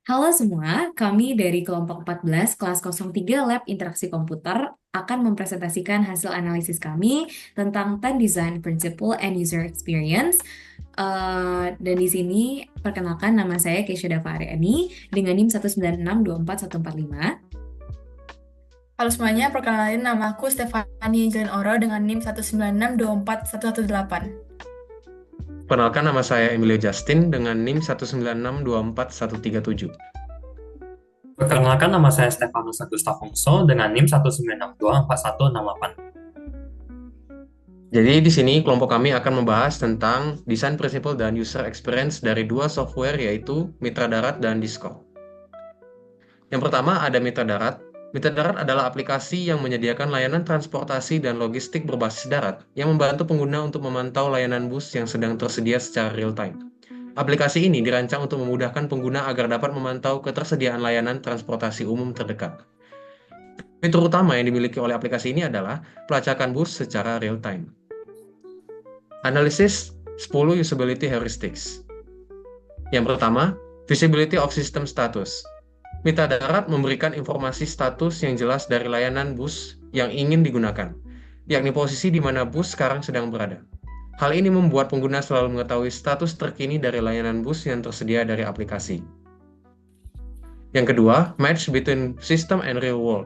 Halo semua, kami dari kelompok 14 kelas 03 Lab Interaksi Komputer akan mempresentasikan hasil analisis kami tentang Time Design Principle and User Experience. Dan di sini perkenalkan nama saya Keisha Dava Aryani dengan NIM 196244145. Halo semuanya, perkenalkan nama aku Stefani Jane Oro dengan NIM 196241118. Perkenalkan nama saya Emilio Justin dengan NIM 196241137. Perkenalkan nama saya Stefanus Agusta Fongso dengan NIM 196244168. Jadi di sini kelompok kami akan membahas tentang desain prinsipal dan user experience dari dua software yaitu Mitra Darat dan Discord. Yang pertama ada Mitra Darat. Mitra Darat adalah aplikasi yang menyediakan layanan transportasi dan logistik berbasis darat yang membantu pengguna untuk memantau layanan bus yang sedang tersedia secara real time. Aplikasi ini dirancang untuk memudahkan pengguna agar dapat memantau ketersediaan layanan transportasi umum terdekat. Fitur utama yang dimiliki oleh aplikasi ini adalah pelacakan bus secara real time. Analisis 10 usability heuristics. Yang pertama, visibility of system status. Mitra Darat memberikan informasi status yang jelas dari layanan bus yang ingin digunakan, yakni posisi di mana bus sekarang sedang berada. Hal ini membuat pengguna selalu mengetahui status terkini dari layanan bus yang tersedia dari aplikasi. Yang kedua, match between system and real world.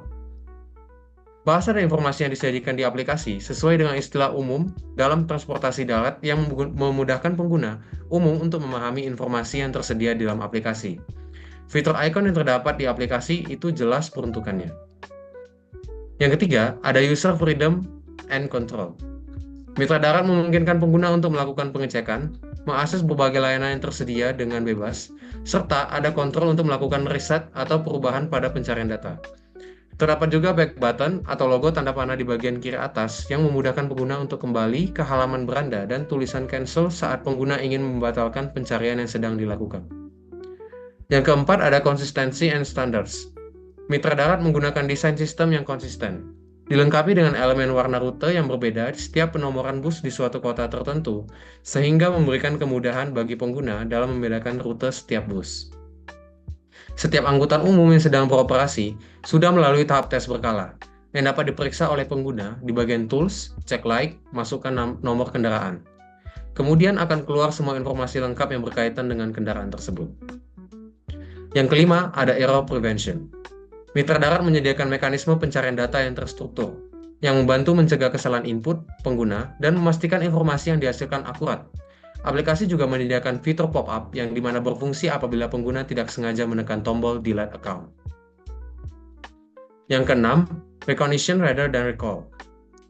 Bahasa dan informasi yang disajikan di aplikasi sesuai dengan istilah umum dalam transportasi darat yang memudahkan pengguna umum untuk memahami informasi yang tersedia di dalam aplikasi. Fitur icon yang terdapat di aplikasi itu jelas peruntukannya. Yang ketiga, ada user freedom and control. Mitra Darat memungkinkan pengguna untuk melakukan pengecekan, mengakses berbagai layanan yang tersedia dengan bebas, serta ada kontrol untuk melakukan riset atau perubahan pada pencarian data. Terdapat juga back button atau logo tanda panah di bagian kiri atas yang memudahkan pengguna untuk kembali ke halaman beranda dan tulisan cancel saat pengguna ingin membatalkan pencarian yang sedang dilakukan. Yang keempat ada consistency and standards. Mitra Darat menggunakan desain sistem yang konsisten, dilengkapi dengan elemen warna rute yang berbeda di setiap penomoran bus di suatu kota tertentu, sehingga memberikan kemudahan bagi pengguna dalam membedakan rute setiap bus. Setiap angkutan umum yang sedang beroperasi sudah melalui tahap tes berkala, yang dapat diperiksa oleh pengguna di bagian tools, cek like, masukkan nomor kendaraan. Kemudian akan keluar semua informasi lengkap yang berkaitan dengan kendaraan tersebut. Yang kelima, ada error prevention. Mitra Darat menyediakan mekanisme pencarian data yang terstruktur, yang membantu mencegah kesalahan input pengguna dan memastikan informasi yang dihasilkan akurat. Aplikasi juga menyediakan fitur pop-up yang dimana berfungsi apabila pengguna tidak sengaja menekan tombol delete account. Yang keenam, recognition rather than recall.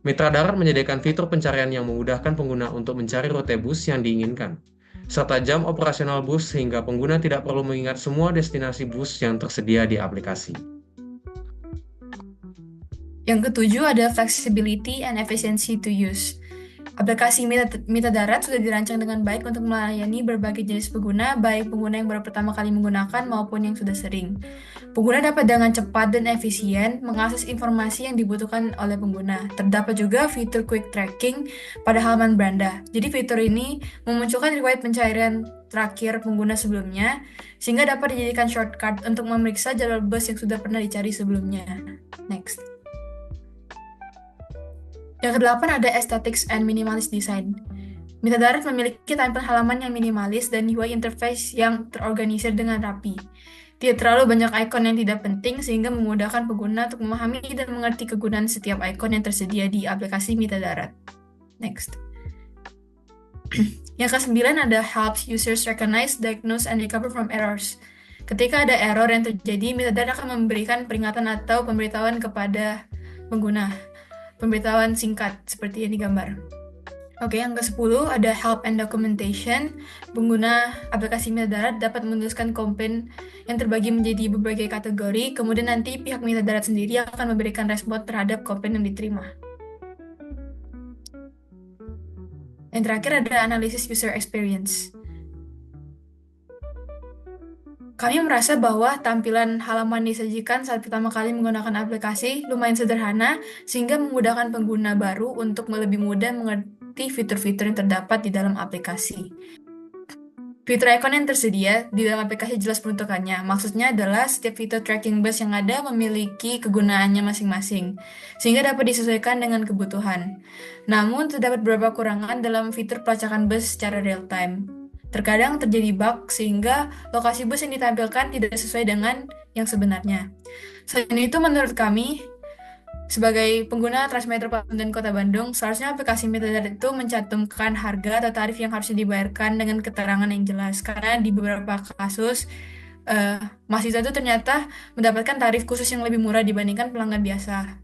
Mitra Darat menyediakan fitur pencarian yang memudahkan pengguna untuk mencari rute bus yang diinginkan, serta jam operasional bus sehingga pengguna tidak perlu mengingat semua destinasi bus yang tersedia di aplikasi. Yang ketujuh ada flexibility and efficiency to use. Aplikasi Mitra Darat sudah dirancang dengan baik untuk melayani berbagai jenis pengguna, baik pengguna yang baru pertama kali menggunakan maupun yang sudah sering. Pengguna dapat dengan cepat dan efisien mengakses informasi yang dibutuhkan oleh pengguna. Terdapat juga fitur quick tracking pada halaman beranda. Jadi fitur ini memunculkan riwayat pencarian terakhir pengguna sebelumnya, sehingga dapat dijadikan shortcut untuk memeriksa jadwal bus yang sudah pernah dicari sebelumnya. Next. Yang kedelapan ada aesthetics and minimalist design. Mitra Darat memiliki tampilan halaman yang minimalis dan UI interface yang terorganisir dengan rapi. Tidak terlalu banyak ikon yang tidak penting sehingga memudahkan pengguna untuk memahami dan mengerti kegunaan setiap ikon yang tersedia di aplikasi Mitra Darat. Next. Yang kesembilan ada helps users recognize, diagnose, and recover from errors. Ketika ada error yang terjadi, Mitra Darat akan memberikan peringatan atau pemberitahuan kepada pengguna. Pemberitahuan singkat seperti yang digambar. Oke, yang ke-10 ada help and documentation. Pengguna aplikasi Mitra Darat dapat menuliskan komplain yang terbagi menjadi berbagai kategori, kemudian nanti pihak Mitra Darat sendiri akan memberikan respon terhadap komplain yang diterima. Yang terakhir ada analisis user experience. Kami merasa bahwa tampilan halaman disajikan saat pertama kali menggunakan aplikasi lumayan sederhana, sehingga memudahkan pengguna baru untuk lebih mudah mengerti fitur-fitur yang terdapat di dalam aplikasi. Fitur icon yang tersedia di dalam aplikasi jelas peruntukannya. Maksudnya adalah setiap fitur tracking bus yang ada memiliki kegunaannya masing-masing, sehingga dapat disesuaikan dengan kebutuhan. Namun, terdapat beberapa kekurangan dalam fitur pelacakan bus secara real-time. Terkadang terjadi bug sehingga lokasi bus yang ditampilkan tidak sesuai dengan yang sebenarnya. Selain itu, menurut kami, sebagai pengguna Transmetropolitan dan Kota Bandung, seharusnya aplikasi Metadarat itu mencantumkan harga atau tarif yang harus dibayarkan dengan keterangan yang jelas. Karena di beberapa kasus, mahasiswa itu ternyata mendapatkan tarif khusus yang lebih murah dibandingkan pelanggan biasa.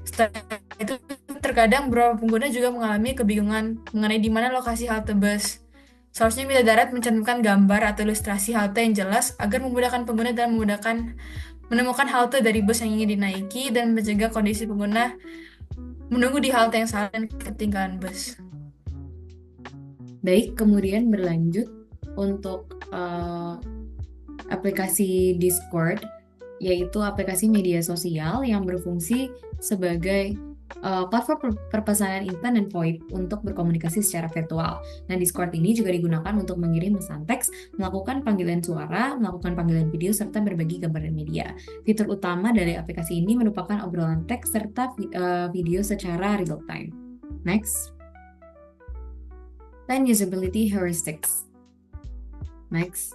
Setelah itu, terkadang beberapa pengguna juga mengalami kebingungan mengenai di mana lokasi halte bus. Seharusnya Metadarat mencantumkan gambar atau ilustrasi halte yang jelas agar memudahkan pengguna dalam menemukan halte dari bus yang ingin dinaiki dan mencegah kondisi pengguna menunggu di halte yang salah dan ketinggalan bus. Baik, kemudian berlanjut untuk aplikasi Discord, yaitu aplikasi media sosial yang berfungsi sebagai platform perpesanan instan dan VoIP untuk berkomunikasi secara virtual. Nah, Discord ini juga digunakan untuk mengirim pesan teks, melakukan panggilan suara, melakukan panggilan video, serta berbagi gambar dan media. Fitur utama dari aplikasi ini merupakan obrolan teks serta video secara real time. Next. 10 usability heuristics. Next.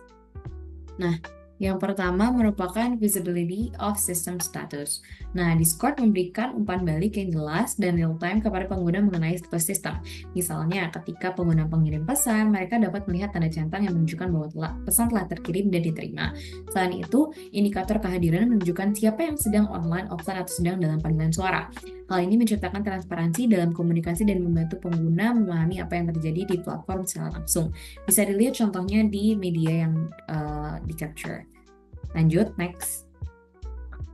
Nah, yang pertama merupakan visibility of system status. Nah, Discord memberikan umpan balik yang jelas dan real-time kepada pengguna mengenai status sistem. Misalnya, ketika pengguna mengirim pesan, mereka dapat melihat tanda centang yang menunjukkan bahwa pesan telah terkirim dan diterima. Selain itu, indikator kehadiran menunjukkan siapa yang sedang online, offline, atau sedang dalam panggilan suara. Hal ini menciptakan transparansi dalam komunikasi dan membantu pengguna memahami apa yang terjadi di platform secara langsung. Bisa dilihat contohnya di media yang di-capture. Lanjut, next.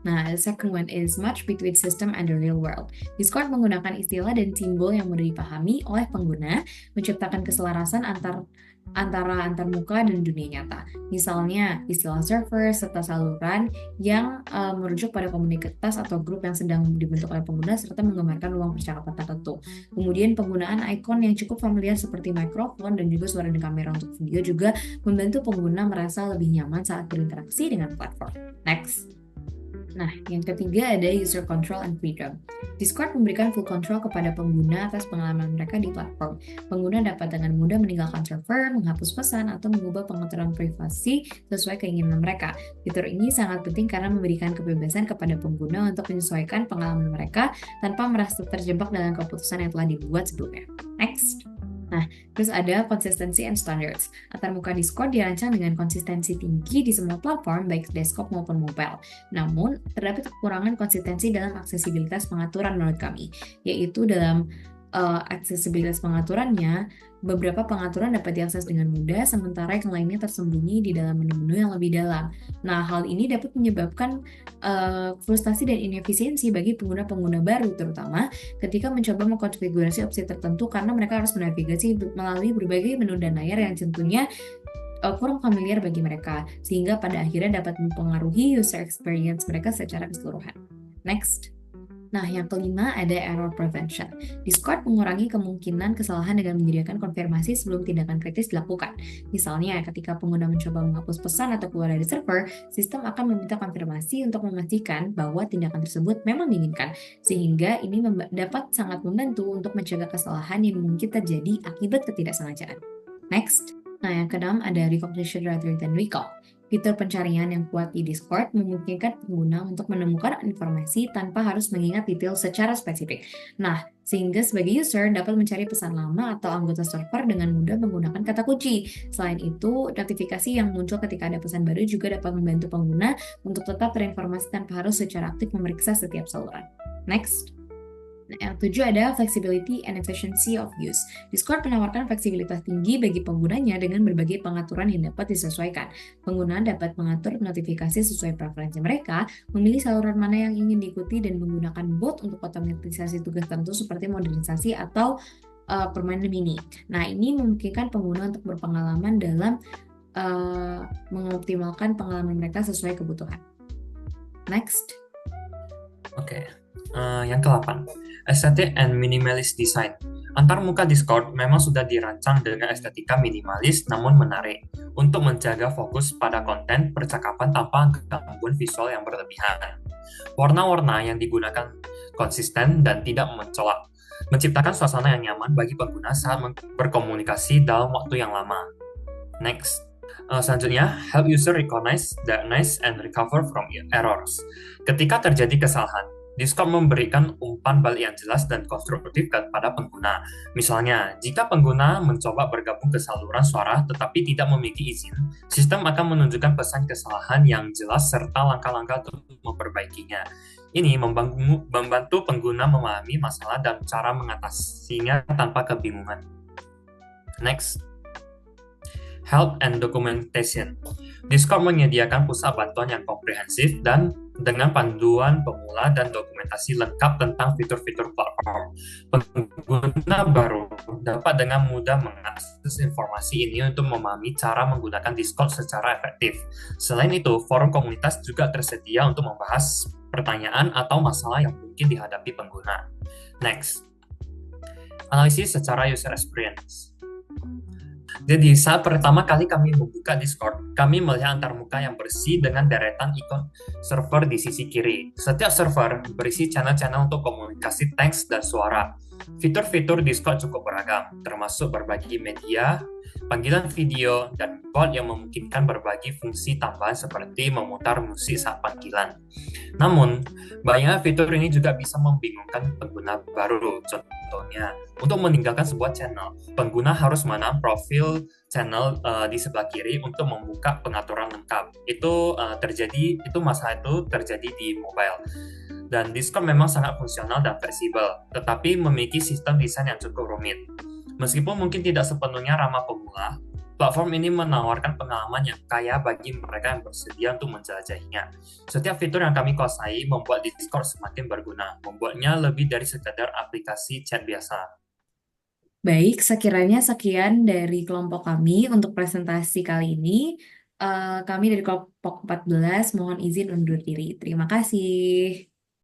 Nah, the second one is match between system and the real world. Discord menggunakan istilah dan simbol yang mudah dipahami oleh pengguna, menciptakan keselarasan antara antarmuka dan dunia nyata. Misalnya, istilah server serta saluran yang merujuk pada komunitas atau grup yang sedang dibentuk oleh pengguna serta menggambarkan ruang percakapan tertentu. Kemudian penggunaan ikon yang cukup familiar seperti mikrofon dan juga suara dan kamera untuk video juga membantu pengguna merasa lebih nyaman saat berinteraksi dengan platform. Next. Nah, yang ketiga ada user control and freedom. Discord memberikan full control kepada pengguna atas pengalaman mereka di platform. Pengguna dapat dengan mudah meninggalkan server, menghapus pesan, atau mengubah pengaturan privasi sesuai keinginan mereka. Fitur ini sangat penting karena memberikan kebebasan kepada pengguna untuk menyesuaikan pengalaman mereka tanpa merasa terjebak dalam keputusan yang telah dibuat sebelumnya. Next. Nah, terus ada consistency and standards. Antarmuka Discord dirancang dengan konsistensi tinggi di semua platform, baik desktop maupun mobile. Namun, terdapat kekurangan konsistensi dalam aksesibilitas pengaturan menurut kami, yaitu dalam aksesibilitas pengaturannya, beberapa pengaturan dapat diakses dengan mudah, sementara yang lainnya tersembunyi di dalam menu-menu yang lebih dalam. Nah, hal ini dapat menyebabkan frustasi dan inefisiensi bagi pengguna-pengguna baru, terutama ketika mencoba mengkonfigurasi opsi tertentu karena mereka harus menavigasi melalui berbagai menu dan layar yang tentunya kurang familiar bagi mereka, sehingga pada akhirnya dapat mempengaruhi user experience mereka secara keseluruhan. Next. Nah, yang kelima ada error prevention. Discord mengurangi kemungkinan kesalahan dengan menyediakan konfirmasi sebelum tindakan kritis dilakukan. Misalnya, ketika pengguna mencoba menghapus pesan atau keluar dari server, sistem akan meminta konfirmasi untuk memastikan bahwa tindakan tersebut memang diinginkan, sehingga ini dapat sangat membantu untuk mencegah kesalahan yang mungkin terjadi akibat ketidaksengajaan. Next. Nah, yang keenam ada recognition rather than recall. Fitur pencarian yang kuat di Discord memungkinkan pengguna untuk menemukan informasi tanpa harus mengingat detail secara spesifik. Nah, sehingga sebagai user dapat mencari pesan lama atau anggota server dengan mudah menggunakan kata kunci. Selain itu, notifikasi yang muncul ketika ada pesan baru juga dapat membantu pengguna untuk tetap terinformasi tanpa harus secara aktif memeriksa setiap saluran. Next. Yang ketujuh ada flexibility and efficiency of use. Discord menawarkan fleksibilitas tinggi bagi penggunanya dengan berbagai pengaturan yang dapat disesuaikan. Pengguna dapat mengatur notifikasi sesuai preferensi mereka, memilih saluran mana yang ingin diikuti, dan menggunakan bot untuk otomatisasi tugas tertentu seperti modernisasi atau permainan mini. Nah, ini memungkinkan pengguna untuk berpengalaman dalam mengoptimalkan pengalaman mereka sesuai kebutuhan. Next. Oke. Yang ke-8, aesthetic and minimalist design. Antarmuka Discord memang sudah dirancang dengan estetika minimalis namun menarik untuk menjaga fokus pada konten percakapan tanpa gangguan visual yang berlebihan. Warna-warna yang digunakan konsisten dan tidak mencolok, menciptakan suasana yang nyaman bagi pengguna saat berkomunikasi dalam waktu yang lama. Next. Selanjutnya, help user recognize darkness and recover from errors. Ketika terjadi kesalahan, Discord memberikan umpan balik yang jelas dan konstruktif kepada pengguna. Misalnya, jika pengguna mencoba bergabung ke saluran suara tetapi tidak memiliki izin, sistem akan menunjukkan pesan kesalahan yang jelas serta langkah-langkah untuk memperbaikinya. Ini membantu pengguna memahami masalah dan cara mengatasinya tanpa kebingungan. Next. Help and Documentation. Discord menyediakan pusat bantuan yang komprehensif dan dengan panduan pemula dan dokumentasi lengkap tentang fitur-fitur platform. Pengguna baru dapat dengan mudah mengakses informasi ini untuk memahami cara menggunakan Discord secara efektif. Selain itu, forum komunitas juga tersedia untuk membahas pertanyaan atau masalah yang mungkin dihadapi pengguna. Next. Analisis secara user experience. Jadi saat pertama kali kami membuka Discord, kami melihat antarmuka yang bersih dengan deretan ikon server di sisi kiri. Setiap server berisi channel-channel untuk komunikasi teks dan suara. Fitur-fitur Discord cukup beragam, termasuk berbagi media, panggilan video, dan bot yang memungkinkan berbagi fungsi tambahan seperti memutar musik saat panggilan. Namun, banyak fitur ini juga bisa membingungkan pengguna baru. Contohnya, untuk meninggalkan sebuah channel, pengguna harus menambah profil channel di sebelah kiri untuk membuka pengaturan lengkap. Masalah itu terjadi di mobile. Dan Discord memang sangat fungsional dan fleksibel, tetapi memiliki sistem desain yang cukup rumit. Meskipun mungkin tidak sepenuhnya ramah pemula, platform ini menawarkan pengalaman yang kaya bagi mereka yang bersedia untuk menjelajahinya. Setiap fitur yang kami kuasai membuat Discord semakin berguna, membuatnya lebih dari sekadar aplikasi chat biasa. Baik, sekiranya sekian dari kelompok kami untuk presentasi kali ini. Kami dari kelompok 14 mohon izin undur diri. Terima kasih.